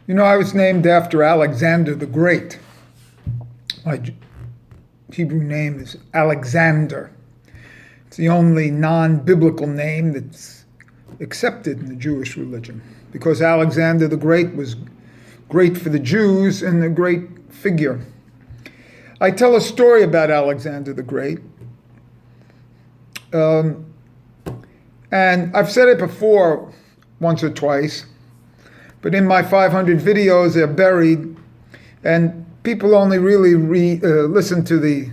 You know, I was named after Alexander the Great. My Hebrew name is Aleksander. It's the only non-biblical name that's accepted in the Jewish religion, because Alexander the Great was great for the Jews and a great figure. I tell a story about Alexander the Great. And I've said it before once or twice, but in my 500 videos they're buried, and people only really listen to the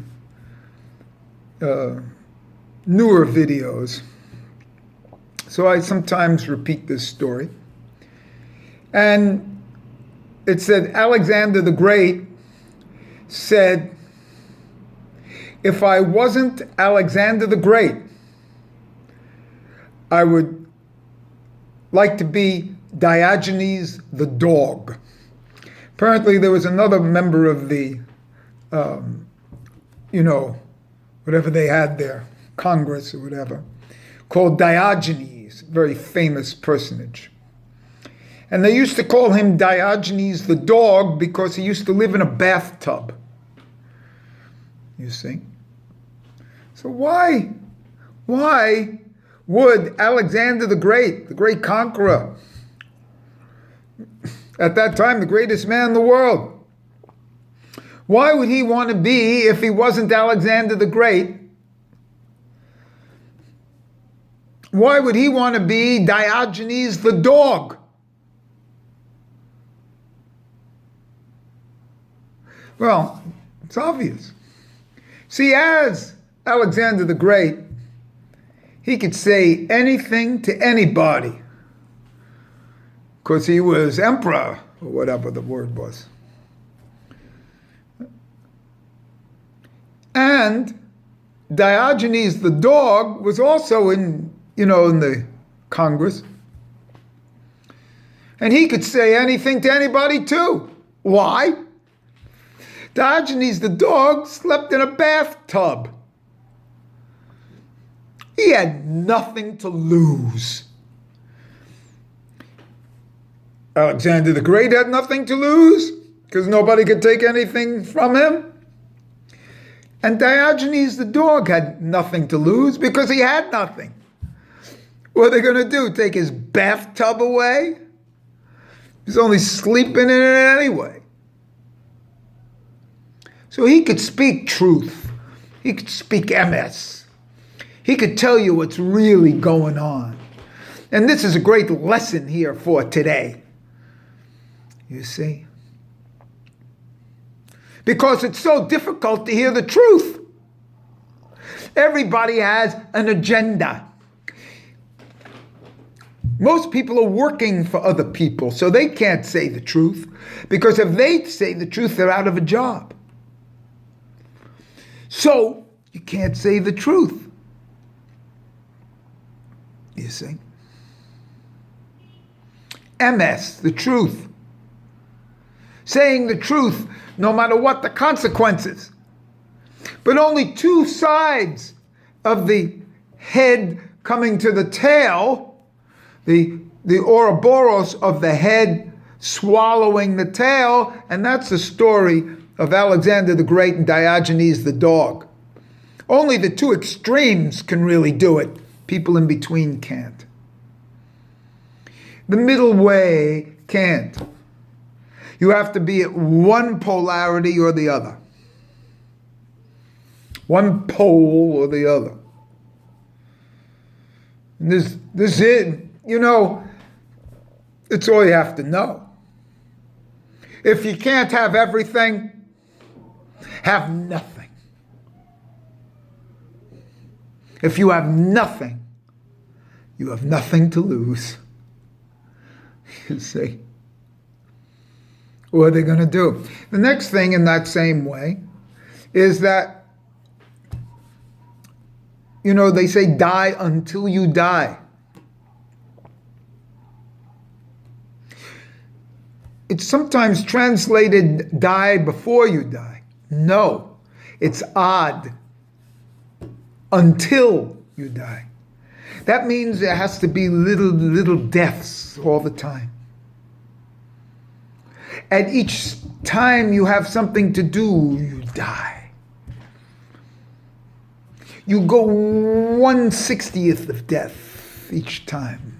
newer videos. So I sometimes repeat this story. And it said Alexander the Great said, if I wasn't Alexander the Great, I would like to be Diogenes the dog. Apparently there was another member of the, whatever they had there, Congress or whatever, called Diogenes, a very famous personage. And they used to call him Diogenes the dog because he used to live in a bathtub. You see? So why would Alexander the great conqueror, at that time the greatest man in the world, why would he want to be, if he wasn't Alexander the Great, why would he want to be Diogenes the dog? Well, it's obvious. See, as Alexander the Great, he could say anything to anybody because he was emperor, or whatever the word was. And Diogenes the dog was also in the Congress. And he could say anything to anybody too. Why? Diogenes the dog slept in a bathtub. He had nothing to lose. Alexander the Great had nothing to lose because nobody could take anything from him. And Diogenes the dog had nothing to lose because he had nothing. What are they going to do? Take his bathtub away? He's only sleeping in it anyway. So he could speak truth. He could speak MS. He could tell you what's really going on. And this is a great lesson here for today. You see? Because it's so difficult to hear the truth. Everybody has an agenda. Most people are working for other people, so they can't say the truth. Because if they say the truth, they're out of a job. So you can't say the truth. You see? MS, the truth. Saying the truth, no matter what the consequences. But only two sides of the head coming to the tail, the Ouroboros of the head swallowing the tail, and that's the story of Alexander the Great and Diogenes the dog. Only the two extremes can really do it. People in between can't. The middle way can't. You have to be at one polarity or the other. One pole or the other. And this is, it's all you have to know. If you can't have everything, have nothing. If you have nothing, you have nothing to lose. You see? What are they going to do? The next thing in that same way is that, they say die until you die. It's sometimes translated die before you die. No, it's odd. Until you die. That means there has to be little deaths all the time. At each time you have something to do, you die. You go 1/60th of death each time.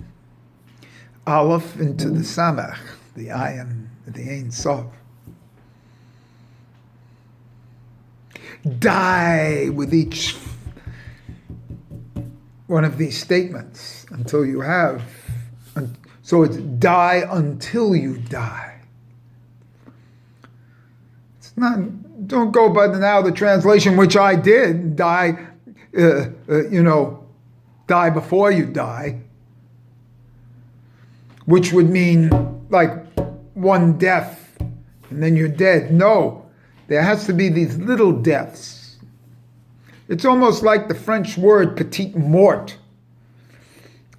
Aleph into the Samach, the Ayin, the Ein Sof. Die with each one of these statements until you have. So it's die until you die. It's not, don't go by the translation, which I did, die, die before you die, which would mean like one death and then you're dead. No, there has to be these little deaths. It's almost like the French word petite mort.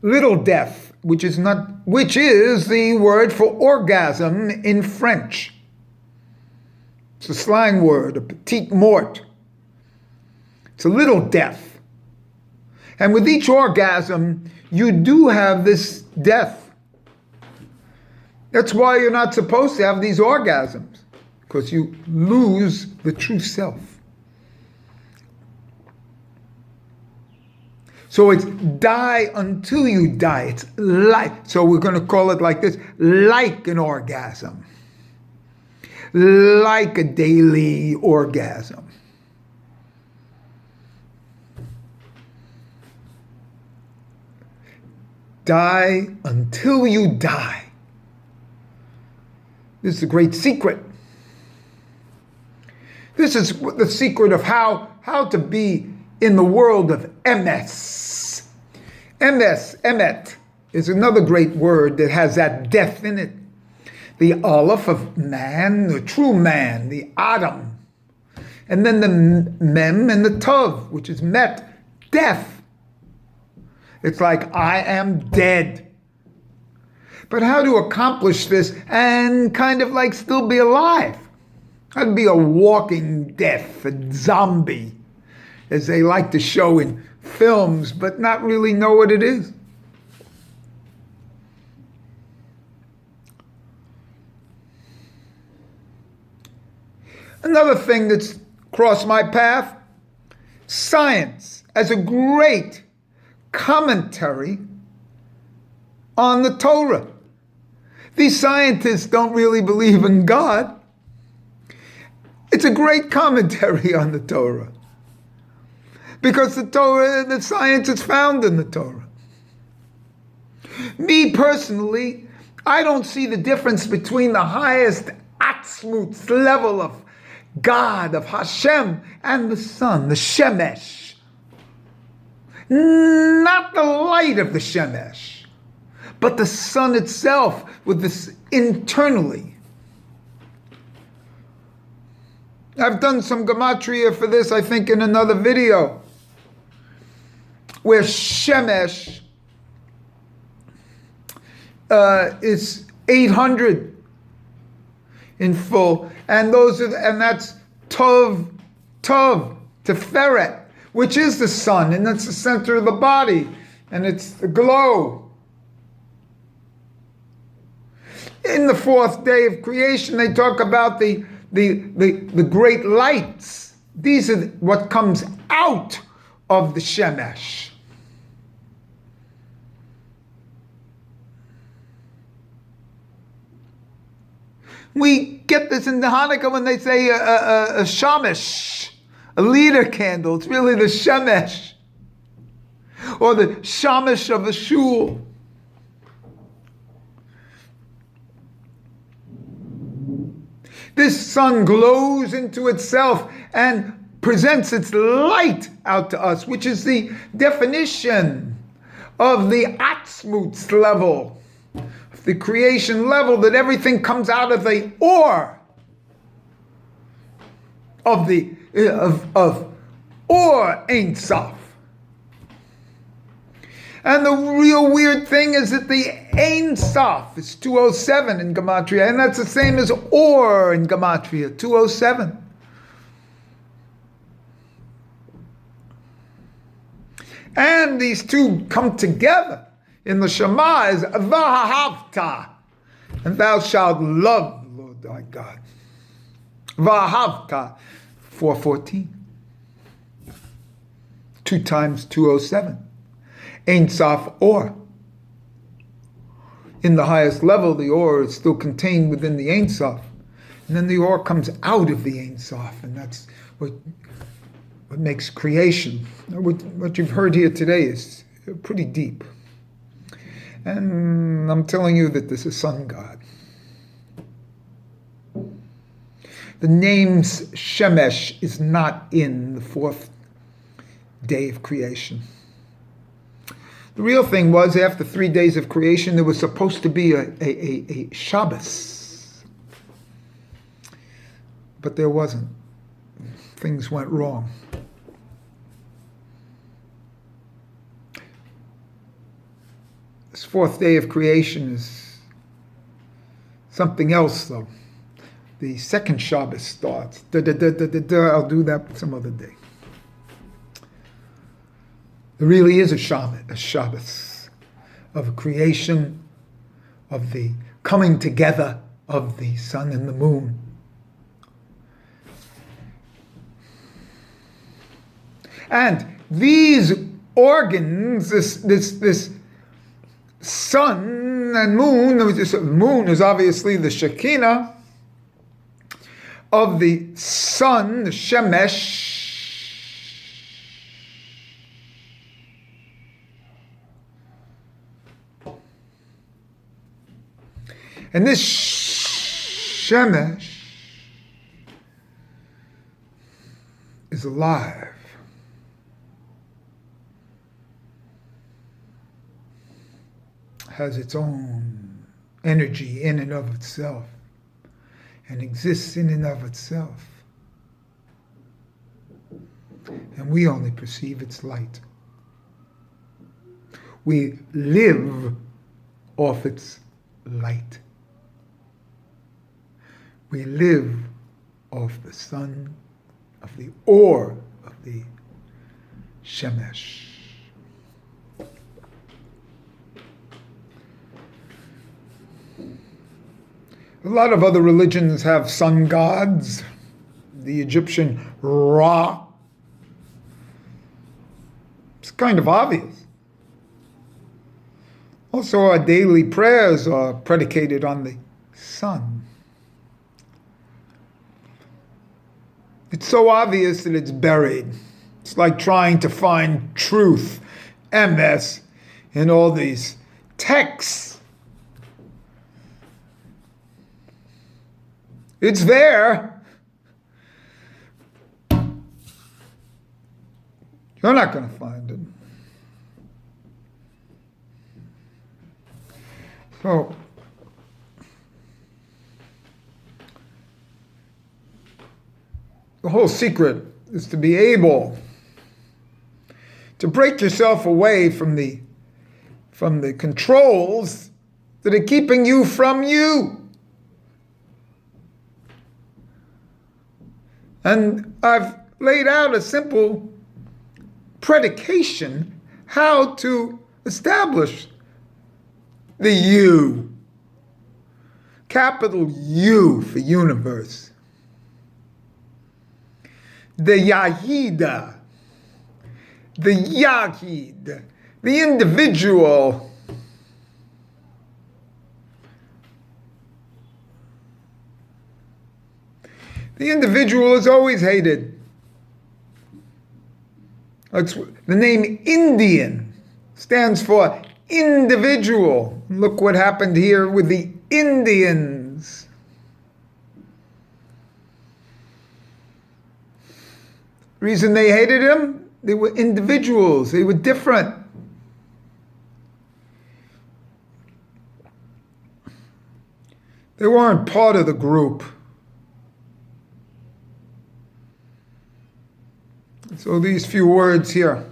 Little death, which is the word for orgasm in French. It's a slang word, a petite mort. It's a little death. And with each orgasm, you do have this death. That's why you're not supposed to have these orgasms, because you lose the true self. So it's die until you die. It's like, so we're going to call it like this, like an orgasm. Like a daily orgasm. Die until you die. This is a great secret. This is the secret of how to be in the world of emes. Emet, is another great word that has that death in it. The aleph of man, the true man, the Adam. And then the mem and the tov, which is met, death. It's like, I am dead. But how to accomplish this and kind of like still be alive? How to be a walking death, a zombie, as they like to show in films, but not really know what it is. Another thing that's crossed my path, science as a great commentary on the Torah. These scientists don't really believe in God. It's a great commentary on the Torah. Because the Torah, the science is found in the Torah. Me personally, I don't see the difference between the highest atzmut level of God, of Hashem, and the sun, the Shemesh. Not the light of the Shemesh, but the sun itself with this internally. I've done some gematria for this, I think, in another video, where Shemesh is 800 in full, and that's Tov, Teferet, which is the sun, and that's the center of the body, and it's the glow. In the fourth day of creation, they talk about the great lights. These are what comes out of the Shemesh. We get this in the Hanukkah when they say a shamash, a leader candle. It's really the Shemesh, or the shamash of a shul. This sun glows into itself and presents its light out to us, which is the definition of the Atzmutz level, of the creation level, that everything comes out of the Or, of Or Ein Sof. And the real weird thing is that the Ein Sof is 207 in Gematria, and that's the same as Or in Gematria, 207. And these two come together in the Shema as Vahavta, and thou shalt love Lord thy God. Vahavta, 414. 2 times 207. Ein Sof Or. In the highest level, the Or is still contained within the Ein Sof. And then the Or comes out of the Ein Sof, and that's what makes creation. What you've heard here today is pretty deep. And I'm telling you that this is Sun God. The name Shemesh is not in the 4th day of creation. The real thing was, after 3 days of creation, there was supposed to be a Shabbos. But there wasn't. Things went wrong. This 4th day of creation is something else, though. The second Shabbos starts. I'll do that some other day. There really is a Shabbos of creation, of the coming together of the sun and the moon. And these organs, this sun and moon, the moon is obviously the Shekinah of the sun, the Shemesh, and this Shemesh is alive. Has its own energy in and of itself, and exists in and of itself. And we only perceive its light. We live off its light. We live off the sun, of the Or, of the Shemesh. A lot of other religions have sun gods. The Egyptian Ra. It's kind of obvious. Also, our daily prayers are predicated on the sun. It's so obvious that it's buried. It's like trying to find truth, MS, in all these texts. It's there. You're not going to find it. So, the whole secret is to be able to break yourself away from the controls that are keeping you from you. And I've laid out a simple predication how to establish the you. Capital U for universe. The Yahida. The Yahid. The individual. The individual is always hated. That's, the name Indian stands for individual. Look what happened here with the Indians. Reason they hated him? They were individuals. They were different. They weren't part of the group. So these few words here.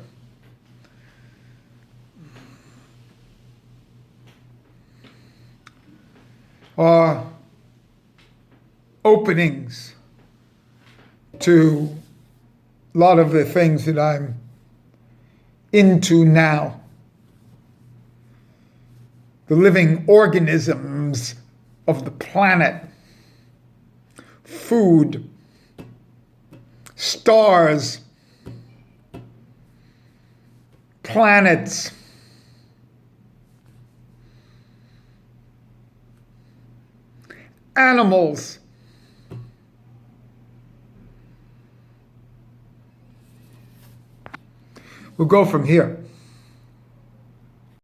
Are openings to a lot of the things that I'm into now. The living organisms of the planet. food, stars, planets, animals, we'll go from here.